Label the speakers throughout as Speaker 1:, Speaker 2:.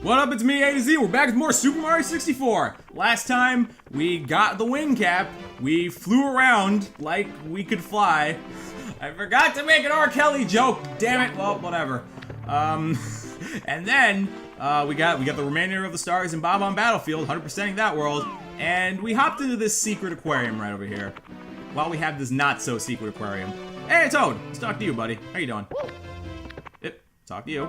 Speaker 1: What up, it's me, A to Z. We're back with more Super Mario 64. Last time, we got the wing cap. We flew around like we could fly. I forgot to make an R. Kelly joke, damn it. Well, whatever. And then, we got the remainder of the stars in Bob on Battlefield, 100%ing that world. And we hopped into this secret aquarium right over here. While we have this not-so-secret aquarium. Hey, Toad! Let's talk to you, buddy. How you doing? Yep, talk to you.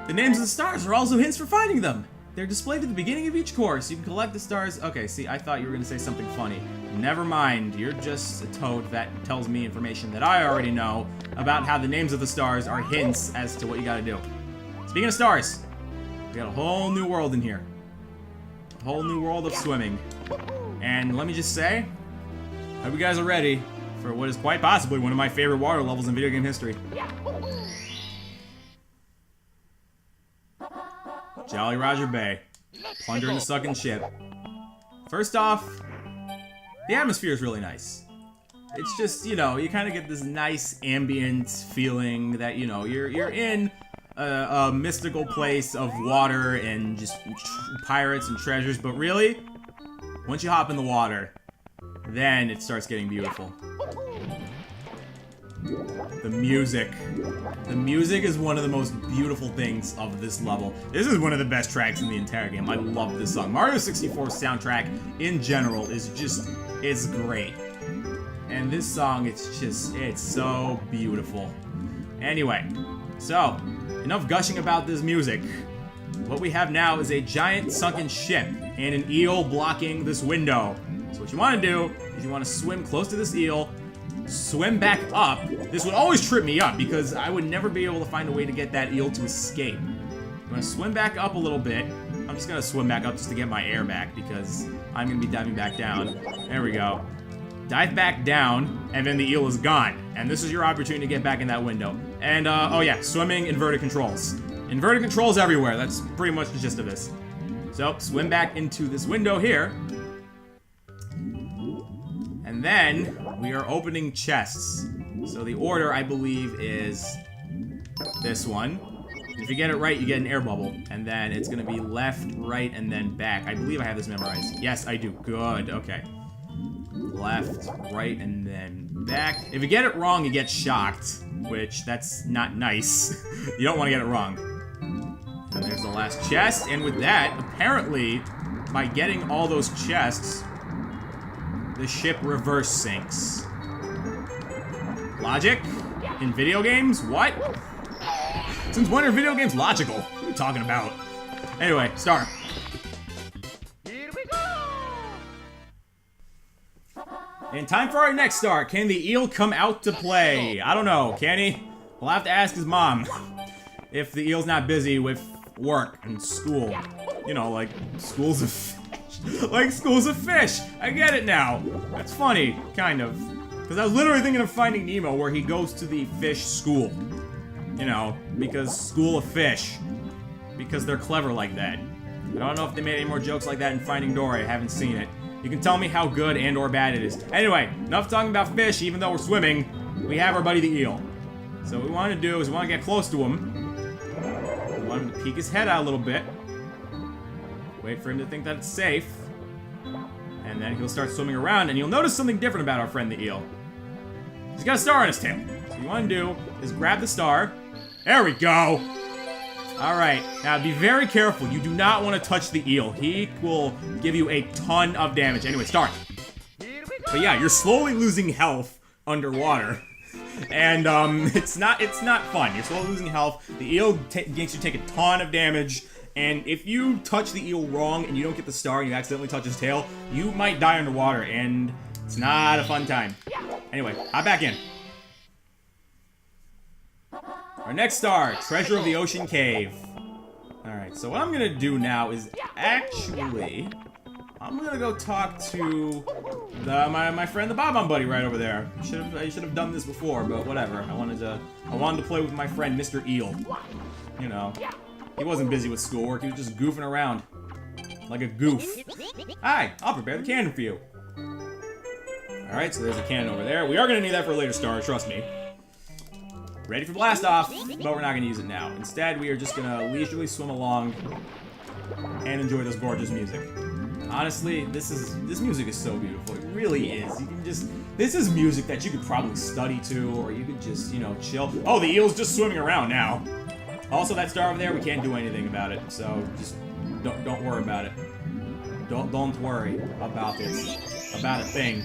Speaker 1: The names of the stars are also hints for finding them. They're displayed at the beginning of each course. You can collect the stars. Okay, see, I thought you were going to say something funny. Never mind. You're just a toad that tells me information that I already know about how the names of the stars are hints as to what you got to do. Speaking of stars, we got a whole new world in here. A whole new world of swimming. And let me just say, I hope you guys are ready for what is quite possibly one of my favorite water levels in video game history. Jolly Roger Bay. Plundering the sucking ship. First off, the atmosphere is really nice. It's just, you know, you kind of get this nice ambient feeling that, you know, you're in a mystical place of water and just pirates and treasures, but really, once you hop in the water, then it starts getting beautiful. The music. The music is one of the most beautiful things of this level. This is one of the best tracks in the entire game. I love this song. Mario 64's soundtrack in general is just, it's great. And this song, it's so beautiful. Anyway, so, enough gushing about this music. What we have now is a giant sunken ship and an eel blocking this window. So what you want to do is you want to swim close to this eel, swim back up. This would always trip me up because I would never be able to find a way to get that eel to escape. I'm going to swim back up a little bit. I'm just going to swim back up just to get my air back because I'm going to be diving back down. There we go. Dive back down, and then the eel is gone. And this is your opportunity to get back in that window. And, oh yeah, swimming, inverted controls. Inverted controls everywhere. That's pretty much the gist of this. So, swim back into this window here. And then, we are opening chests. So the order, I believe, is this one. If you get it right, you get an air bubble. And then it's going to be left, right, and then back. I believe I have this memorized. Yes, I do. Good. Okay. Left, right, and then back. If you get it wrong, you get shocked. Which, that's not nice. You don't want to get it wrong. And there's the last chest. And with that, apparently, by getting all those chests, the ship reverse sinks. Logic? In video games? What? Since when are video games logical? What are you talking about? Anyway, start.
Speaker 2: Here we go!
Speaker 1: And time for our next star. Can the eel come out to play? I don't know. Can he? We'll have to ask his mom. If the eel's not busy with work and school. You know, like schools of fish. Like schools of fish. I get it now. That's funny, kind of. Because I was literally thinking of Finding Nemo where he goes to the fish school. You know, because school of fish. Because they're clever like that. I don't know if they made any more jokes like that in Finding Dory. I haven't seen it. You can tell me how good and or bad it is. Anyway, enough talking about fish, even though we're swimming. We have our buddy the eel. So what we want to do is we want to get close to him. We want him to peek his head out a little bit. Wait for him to think that it's safe. And then he'll start swimming around, and you'll notice something different about our friend the eel. He's got a star on his tail. So what you want to do is grab the star. There we go! Alright, now be very careful. You do not want to touch the eel. He will give you a ton of damage. Anyway, start. But yeah, you're slowly losing health underwater. And, it's not fun. You're slowly losing health. The eel makes you take a ton of damage. And if you touch the eel wrong and you don't get the star and you accidentally touch his tail, you might die underwater, and it's not a fun time. Anyway, hop back in. Our next star, Treasure of the Ocean Cave. Alright, so what I'm gonna do now is actually, I'm gonna go talk to my friend the Bob-omb buddy right over there. I should have done this before, but whatever. I wanted to play with my friend Mr. Eel. You know. He wasn't busy with schoolwork, he was just goofing around. Like a goof. Hi, I'll prepare the cannon for you. Alright, so there's a cannon over there. We are gonna need that for a later star, trust me. ready for blast off, but we're not gonna use it now. Instead, we are just gonna leisurely swim along and enjoy this gorgeous music. Honestly, this music is so beautiful. It really is. You can just, this is music that you could probably study to, or you could just, you know, chill. Oh, the eel's just swimming around now. Also, that star over there, we can't do anything about it, so just don't worry about it. Don't worry about this, about a thing.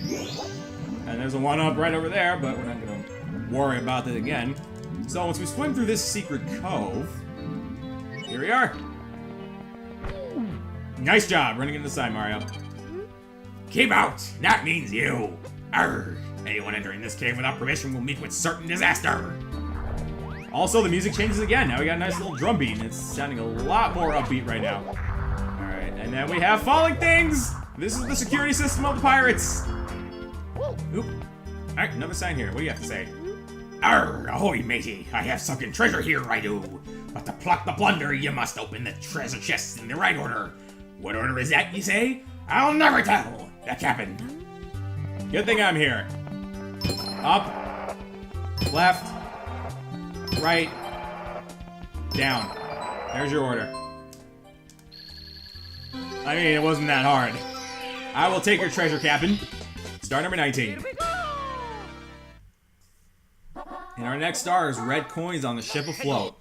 Speaker 1: And there's a one-up right over there, but we're not gonna worry about it again. So once we swim through this secret cove, here we are. Nice job running into the side, Mario. Keep out! That means you! Arrgh! Anyone entering this cave without permission will meet with certain disaster! Also, the music changes again. Now we got a nice little drum beat, and it's sounding a lot more upbeat right now. Alright, and then we have falling things! This is the security system of the pirates! Oop. Alright, another sign here. What do you have to say? Arrgh! Ahoy, matey! I have sunken treasure here, I do! But to pluck the plunder, you must open the treasure chests in the right order. What order is that, you say? I'll never tell! The captain. Good thing I'm here. Up. Left. Right. Down. There's your order. I mean, it wasn't that hard. I will take your treasure, Captain. Star number 19. And our next star is red coins on the ship afloat.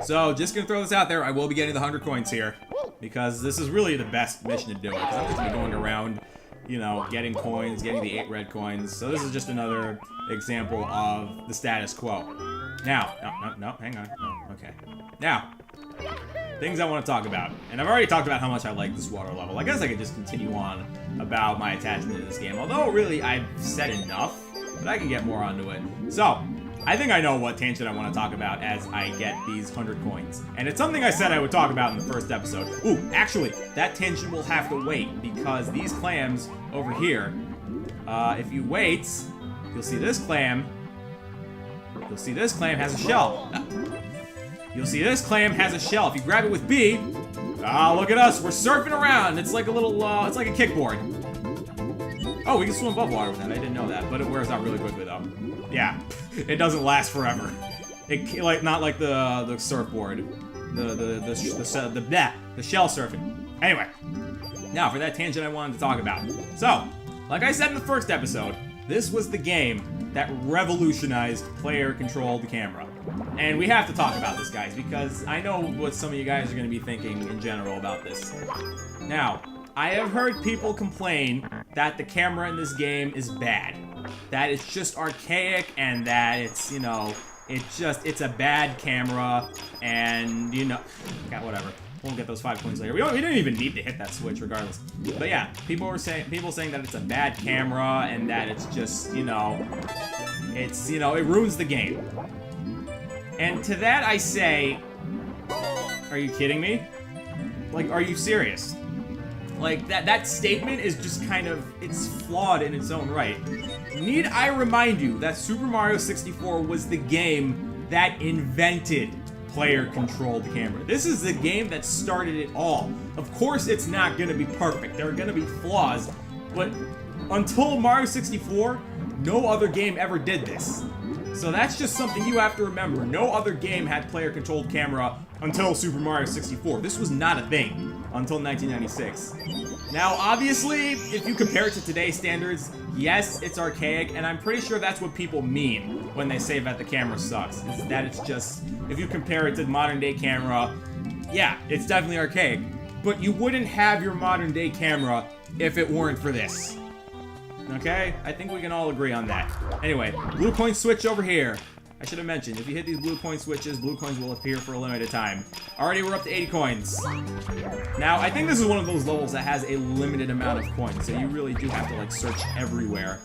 Speaker 1: So, just gonna throw this out there, I will be getting the 100 coins here. Because this is really the best mission to do it. Because I'm just gonna be going around, you know, getting coins, getting the 8 red coins. So this is just another example of the status quo. Now, no, hang on. Oh, okay. Now, things I want to talk about. And I've already talked about how much I like this water level. I guess I could just continue on about my attachment to this game. Although, really, I've said enough, but I can get more onto it. So, I think I know what tangent I want to talk about as I get these 100 coins. And it's something I said I would talk about in the first episode. Ooh, actually, that tangent will have to wait, because these clams over here, if you wait, you'll see this clam. You'll see this clam has a shell. You'll see this clam has a shell. If you grab it with B, look at us, we're surfing around. It's like a little, it's like a kickboard. Oh, we can swim above water with that. I didn't know that, but it wears out really quickly though. Yeah, it doesn't last forever. It not like the surfboard, the shell surfing. Anyway, now for that tangent I wanted to talk about. So, like I said in the first episode, this was the game that revolutionized player-controlled camera. And we have to talk about this, guys, because I know what some of you guys are going to be thinking in general about this. Now, I have heard people complain that the camera in this game is bad. That it's just archaic and that it's, you know, it's a bad camera and, you know, yeah, whatever. We'll get those 5 coins later. We didn't even need to hit that switch regardless. But yeah, people saying that it's a bad camera and that it's just, you know, it's, you know, it ruins the game. And to that I say, are you kidding me? Like, are you serious? Like, that statement is just kind of, it's flawed in its own right. Need I remind you that Super Mario 64 was the game that invented player-controlled camera. This is the game that started it all. Of course it's not gonna be perfect. There are gonna be flaws, but until Mario 64, no other game ever did this. So that's just something you have to remember. No other game had player-controlled camera until Super Mario 64. This was not a thing until 1996. Now, obviously, if you compare it to today's standards, yes, it's archaic, and I'm pretty sure that's what people mean when they say that the camera sucks. Is that it's just, if you compare it to the modern-day camera, yeah, it's definitely archaic. But you wouldn't have your modern-day camera if it weren't for this. Okay? I think we can all agree on that. Anyway, blue coin switch over here. I should have mentioned, if you hit these blue coin switches, blue coins will appear for a limited time. Already we're up to 80 coins. Now, I think this is one of those levels that has a limited amount of coins, so you really do have to, like, search everywhere.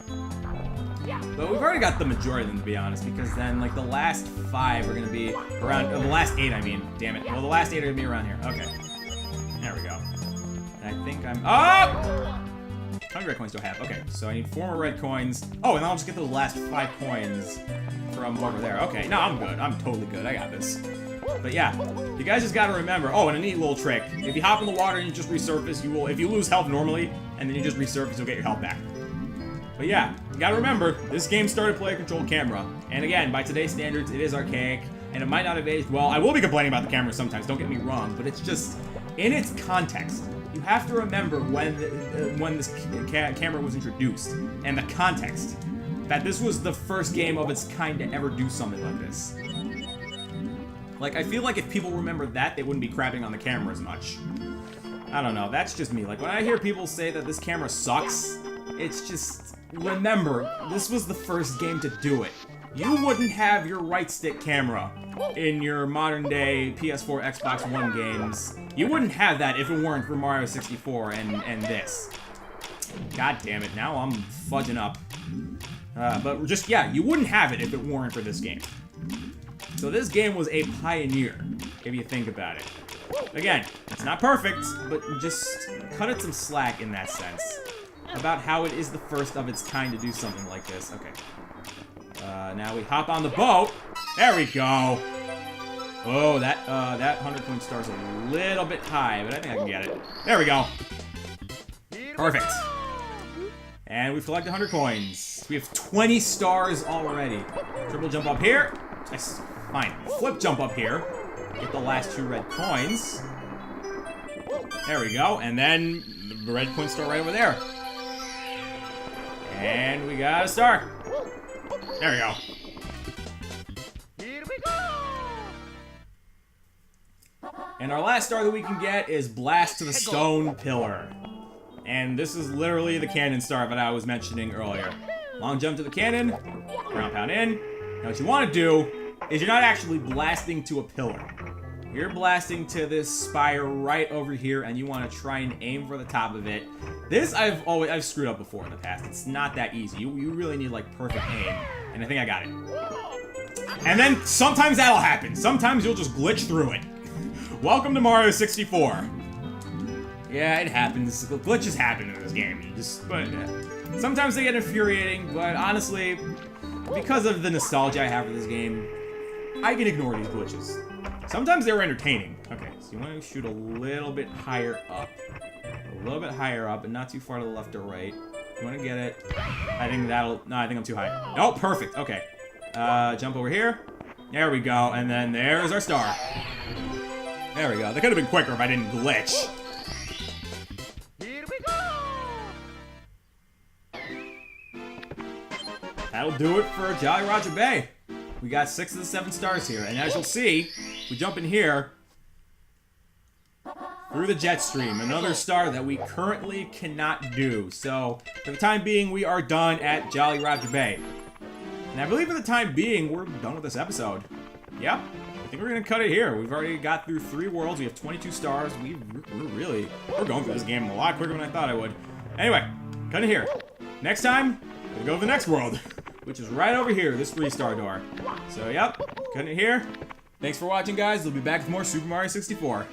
Speaker 1: But we've already got the majority of them, to be honest, because then, like, the last 5 are gonna be around, the last 8, I mean. Damn it. Well, the last 8 are gonna be around here. Okay. There we go. And I think I'm, oh! How many red coins do I have? Okay, so I need 4 more red coins. Oh, and then I'll just get those last 5 coins from over there. Okay, no, I'm good. I'm totally good. I got this. But yeah, you guys just gotta remember. Oh, and a neat little trick. If you hop in the water and you just resurface, you will, if you lose health normally, and then you just resurface, you'll get your health back. But yeah, you gotta remember, this game started player-controlled camera. And again, by today's standards, it is archaic, and it might not have aged well. I will be complaining about the camera sometimes, don't get me wrong, but it's just, in its context, you have to remember when this camera was introduced, and the context. That this was the first game of its kind to ever do something like this. Like, I feel like if people remember that, they wouldn't be crapping on the camera as much. I don't know, that's just me. Like, when I hear people say that this camera sucks, it's just, remember, this was the first game to do it. You wouldn't have your right stick camera in your modern day PS4, Xbox One games. You wouldn't have that if it weren't for Mario 64 and this. God damn it, now I'm fudging up. But just, yeah, you wouldn't have it if it weren't for this game. So this game was a pioneer, if you think about it. Again, it's not perfect, but just cut it some slack in that sense. About how it is the first of its kind to do something like this. Okay. Now we hop on the boat. There we go. Oh, that 100 point star is a little bit high, but I think I can get it. There we go. Perfect. And we've collected 100 coins. We have 20 stars already. Triple jump up here. Nice. Fine. Flip jump up here. Get the last 2 red coins. There we go. And then the red coin star right over there. And we got a star. There we go.
Speaker 2: Here we go.
Speaker 1: And our last star that we can get is Blast to the Stone Pillar. And this is literally the cannon star that I was mentioning earlier. Long jump to the cannon, ground pound in. Now what you want to do is you're not actually blasting to a pillar. You're blasting to this spire right over here, and you want to try and aim for the top of it. This I've screwed up before in the past. It's not that easy. You really need like perfect aim, and I think I got it. And then sometimes that'll happen. Sometimes you'll just glitch through it. Welcome to Mario 64. Yeah, it happens. Glitches happen in this game. Sometimes they get infuriating, but honestly, because of the nostalgia I have for this game, I can ignore these glitches. Sometimes they're entertaining. Okay, so you want to shoot a little bit higher up. A little bit higher up, and not too far to the left or right. You want to get it. I think that'll... No, I think I'm too high. Oh, perfect. Okay. Jump over here. There we go. And then there's our star. There we go. That could have been quicker if I didn't glitch.
Speaker 2: Here we go.
Speaker 1: That'll do it for Jolly Roger Bay. We got 6 of the 7 stars here. And as you'll see, we jump in here through the jet stream. Another star that we currently cannot do. So, for the time being, we are done at Jolly Roger Bay. And I believe for the time being, we're done with this episode. Yep. I think we're going to cut it here. We've already got through 3 worlds. We have 22 stars. We're going through this game a lot quicker than I thought I would. Anyway, cut it here. Next time, we'll go to the next world, which is right over here, this 3-star door. So, yep, cutting it here. Thanks for watching, guys. We'll be back with more Super Mario 64.